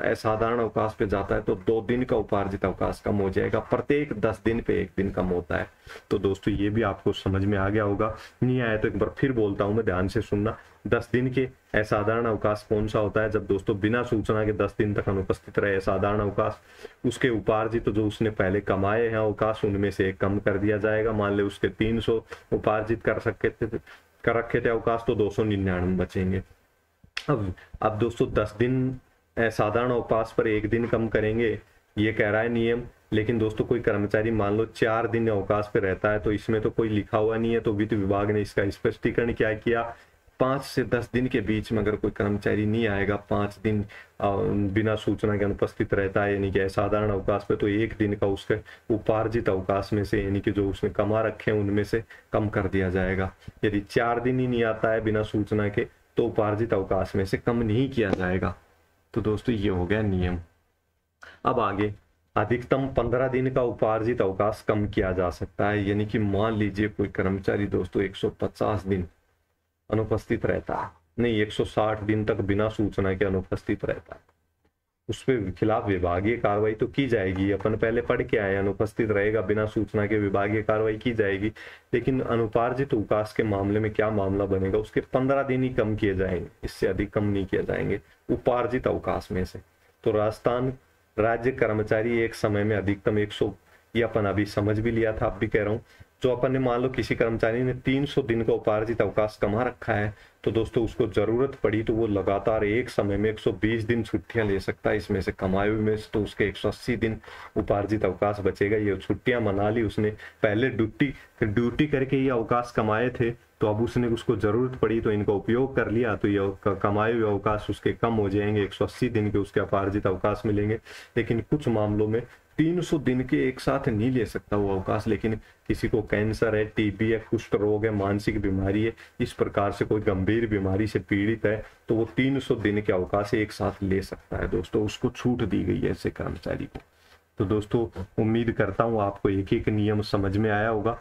असाधारण अवकाश पे जाता है तो 2 दिन का उपार्जित अवकाश कम हो जाएगा, प्रत्येक 10 दिन पे 1 दिन कम होता है। तो दोस्तों ये भी आपको समझ में आ गया होगा, नहीं आया तो एक बार फिर बोलता हूं मैं, ध्यान से सुनना। 10 दिन के असाधारण अवकाश कौन सा होता है? जब दोस्तों बिना सूचना के 10 दिन तक अनुपस्थित रहे असाधारण अवकाश, उसके उपार्जित जो उसने पहले कमाए हैं अवकाश उनमें से 1 कम कर दिया जाएगा। मान ले उसके 300 उपार्जित कर रखे थे अवकाश, तो 299 बचेंगे। अब दोस्तों 10 दिन असाधारण अवकाश पर 1 दिन कम करेंगे, ये कह रहा है नियम। लेकिन दोस्तों कोई कर्मचारी मान लो 4 दिन अवकाश पे रहता है, तो इसमें तो कोई लिखा हुआ नहीं है, तो वित्त विभाग ने इसका स्पष्टीकरण क्या किया, 5 से 10 दिन के बीच में अगर कोई कर्मचारी नहीं आएगा, 5 दिन बिना सूचना के अनुपस्थित रहता है, यानी कि असाधारण अवकाश पे, तो 1 दिन का उसके उपार्जित अवकाश में से, यानी कि जो उसने कमा रखे हैं उनमें से कम कर दिया जाएगा। यदि 4 दिन ही नहीं आता है बिना सूचना के, तो उपार्जित अवकाश में से कम नहीं किया जाएगा। तो दोस्तों ये हो गया नियम। अब आगे, अधिकतम 15 दिन का उपार्जित अवकाश कम किया जा सकता है। यानी कि मान लीजिए कोई कर्मचारी दोस्तों 150 दिन अनुपस्थित रहता है, नहीं 160 दिन तक बिना सूचना के अनुपस्थित रहता है, उस पे खिलाफ विभागीय कार्रवाई तो की जाएगी। अपन पहले पढ़ के आए, अनुपस्थित रहेगा बिना सूचना के, विभागीय कार्रवाई की जाएगी। लेकिन अनुपार्जित अवकाश के मामले में क्या मामला बनेगा, उसके 15 दिन ही कम किए जाएंगे, इससे अधिक कम नहीं किए जाएंगे उपार्जित अवकाश में से। तो राजस्थान राज्य कर्मचारी एक समय में अधिकतम 100, ये अपन अभी समझ भी लिया था, अब भी कह रहा हूँ, जो अपन ने मान लो किसी कर्मचारी ने 300 दिन का उपार्जित अवकाश कमा रखा है, तो दोस्तों उसको जरूरत पड़ी तो वो लगातार एक समय में 120 दिन छुट्टियां ले सकता है। इसमें से कमाए हुए में तो उसके 180 दिन उपार्जित अवकाश बचेगा। ये छुट्टियां मना ली उसने, पहले ड्यूटी करके ये अवकाश कमाए थे, तो अब उसने उसको जरूरत पड़ी तो इनका उपयोग कर लिया, तो ये कमाए हुए अवकाश उसके कम हो जाएंगे, 180 दिन के उसके अपार्जित अवकाश मिलेंगे। लेकिन कुछ मामलों में 300 दिन के एक साथ नहीं ले सकता वो अवकाश। लेकिन किसी को कैंसर है, टीबी है, कुष्ठ रोग है, मानसिक बीमारी है, इस प्रकार से कोई गंभीर बीमारी से पीड़ित है, तो वो 300 दिन के अवकाश एक साथ ले सकता है। दोस्तों उसको छूट दी गई है ऐसे कर्मचारी को। तो दोस्तों उम्मीद करता हूँ आपको एक एक नियम समझ में आया होगा,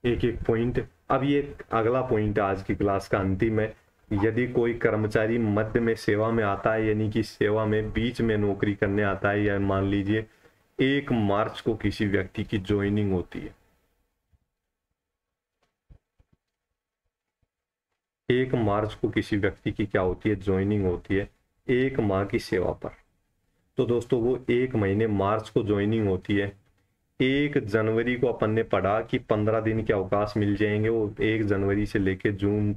एक एक पॉइंट। अब ये अगला पॉइंट आज की क्लास का अंतिम है। यदि कोई कर्मचारी मध्य में सेवा में आता है, यानी कि सेवा में बीच में नौकरी करने आता है, या मान लीजिए 1 मार्च को किसी व्यक्ति की ज्वाइनिंग होती है, 1 मार्च को किसी व्यक्ति की क्या होती है, ज्वाइनिंग होती है 1 माह की सेवा पर। तो दोस्तों वो 1 महीने मार्च को ज्वाइनिंग होती है, 1 जनवरी को अपन ने पढ़ा कि 15 दिन के अवकाश मिल जाएंगे। वो 1 जनवरी से लेके जून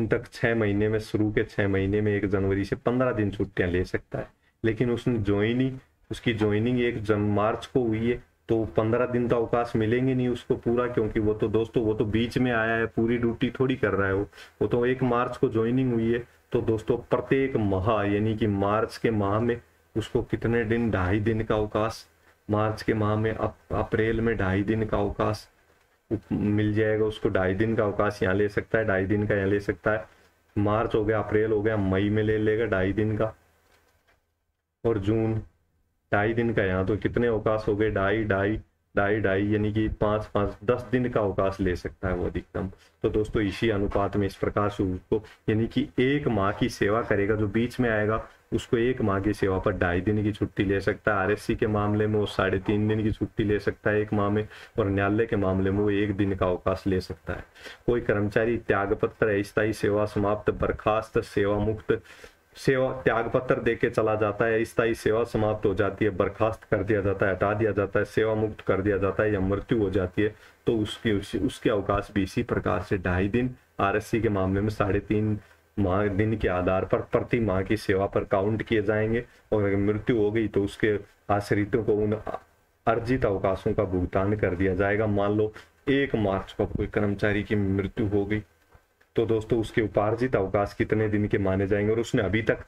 तक 6 महीने में, शुरू के 6 महीने में 1 जनवरी से 15 दिन छुट्टियां ले सकता है। लेकिन उसकी ज्वाइनिंग 1 मार्च को हुई है, तो 15 दिन का अवकाश मिलेंगे नहीं उसको पूरा, क्योंकि वो तो दोस्तों वो तो बीच में आया है, पूरी ड्यूटी थोड़ी कर रहा है वो तो 1 मार्च को ज्वाइनिंग हुई है। तो दोस्तों प्रत्येक माह, यानी कि मार्च के माह में उसको कितने दिन, 2.5 दिन का अवकाश, मार्च के माह में अप्रैल में 2.5 दिन का अवकाश मिल जाएगा उसको। 2.5 दिन का अवकाश यहाँ ले सकता है, 2.5 दिन का यहाँ ले सकता है। मार्च हो गया, अप्रैल हो गया, मई में ले लेगा 2.5 दिन का, और जून 2.5 दिन का। यहाँ तो कितने अवकाश हो गए, 2.5 यानी कि 10 दिन का अवकाश ले सकता है वो अधिकतम। तो दोस्तों इसी अनुपात में इस प्रकार से उसको, यानी कि 1 माह की सेवा करेगा, जो बीच में आएगा उसको 1 माह की सेवा पर 2.5 दिन की छुट्टी ले सकता है। आरएससी के मामले में वो 3.5 दिन की छुट्टी ले सकता है 1 माह में, और न्यायालय के मामले में वो 1 दिन का अवकाश ले सकता है। कोई कर्मचारी त्यागपत्र, अस्थायी सेवा समाप्त, बर्खास्त, सेवा मुक्त, सेवा त्याग पत्र देके चला जाता है, स्थायी सेवा समाप्त हो जाती है, बर्खास्त कर दिया जाता है, हटा दिया जाता है, सेवा मुक्त कर दिया जाता है, या मृत्यु हो जाती है, तो उसके अवकाश भी इसी प्रकार से 2.5 दिन, आरएससी के मामले में 3.5 दिन के आधार पर प्रति माह की सेवा पर काउंट किए जाएंगे। और अगर मृत्यु हो गई तो उसके आश्रितों को उन अर्जित अवकाशों का भुगतान कर दिया जाएगा। मान लो 1 मार्च को कोई कर्मचारी की मृत्यु हो गई, तो दोस्तों उसके उपार्जित अवकाश कितने दिन के माने जाएंगे, और उसने अभी तक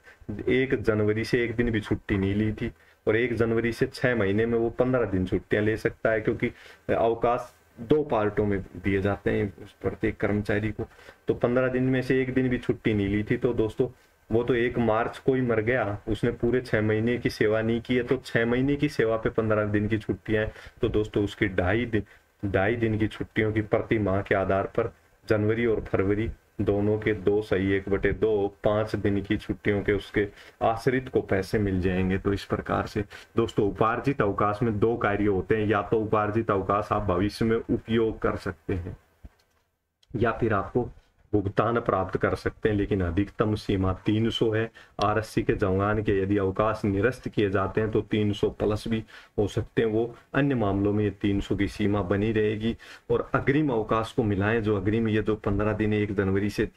1 जनवरी से 1 दिन भी छुट्टी नहीं ली थी, और 1 जनवरी से 6 महीने में वो 15 दिन छुट्टियां ले सकता है, क्योंकि अवकाश 2 पार्टों में दिए जाते हैं प्रत्येक कर्मचारी को। तो 15 दिन में से 1 दिन भी छुट्टी नहीं ली थी, तो दोस्तों वो तो 1 मार्च को ही मर गया, उसने पूरे 6 महीने की सेवा नहीं की है, तो 6 महीने की सेवा पे 15 दिन की छुट्टियां हैं। तो दोस्तों उसकी 2.5 दिन की छुट्टियों की प्रति माह के आधार पर जनवरी और फरवरी दोनों के 2 सही 1/2 5 दिन की छुट्टियों के उसके आश्रित को पैसे मिल जाएंगे। तो इस प्रकार से दोस्तों उपार्जित अवकाश में 2 कार्य होते हैं, या तो उपार्जित अवकाश आप भविष्य में उपयोग कर सकते हैं, या फिर आपको भुगतान प्राप्त कर सकते हैं, लेकिन अधिकतम सीमा 300 है। आरएससी के जवान के यदि अवकाश निरस्त किए जाते हैं तो 300 प्लस भी हो सकते हैं, वो अन्य मामलों में ये 300 की सीमा बनी रहेगी। और अग्रिम अवकाश को मिलाएं, जो अग्रिम ये जो 15 दिन 1 जनवरी से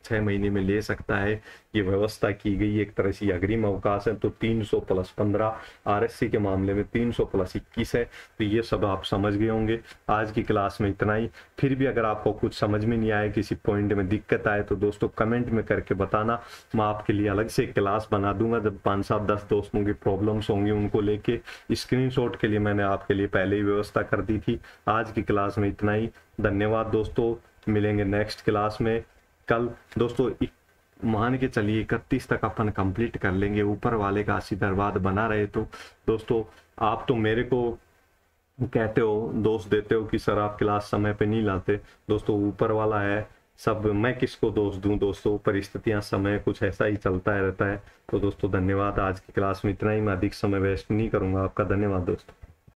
6 महीने में ले सकता है, ये व्यवस्था की गई एक तरह से अग्रिम अवकाश है। तो 300 + 15, आरएससी के मामले में 300 + 21 है। तो ये सब आप समझ गए होंगे। आज की क्लास में इतना ही। फिर भी अगर आपको कुछ समझ में नहीं आया, किसी पॉइंट में में दिक्कत आए तो दोस्तों कमेंट में करके बताना, मैं आपके लिए अलग से क्लास बना दूंगा। जब 5-7-10 दोस्तों की प्रॉब्लम्स होंगी उनको लेके स्क्रीनशॉट के लिए मैंने आपके लिए पहले ही व्यवस्था कर दी थी। आज की क्लास में इतना ही, धन्यवाद दोस्तों, मिलेंगे नेक्स्ट क्लास में कल। दोस्तों मान के चलिए 31 तक अपन कंप्लीट कर लेंगे, ऊपर वाले का आशीर्वाद बना रहे तो दोस्तों। आप तो मेरे को कहते हो, दोष देते हो कि सर आप क्लास समय पे नहीं लाते, दोस्तों ऊपर वाला है सब, मैं किसको दोष दूं दोस्तों, परिस्थितियां समय कुछ ऐसा ही चलता रहता है। तो दोस्तों धन्यवाद, आज की क्लास में इतना ही, मैं अधिक समय वेस्ट नहीं करूंगा आपका। धन्यवाद दोस्तों।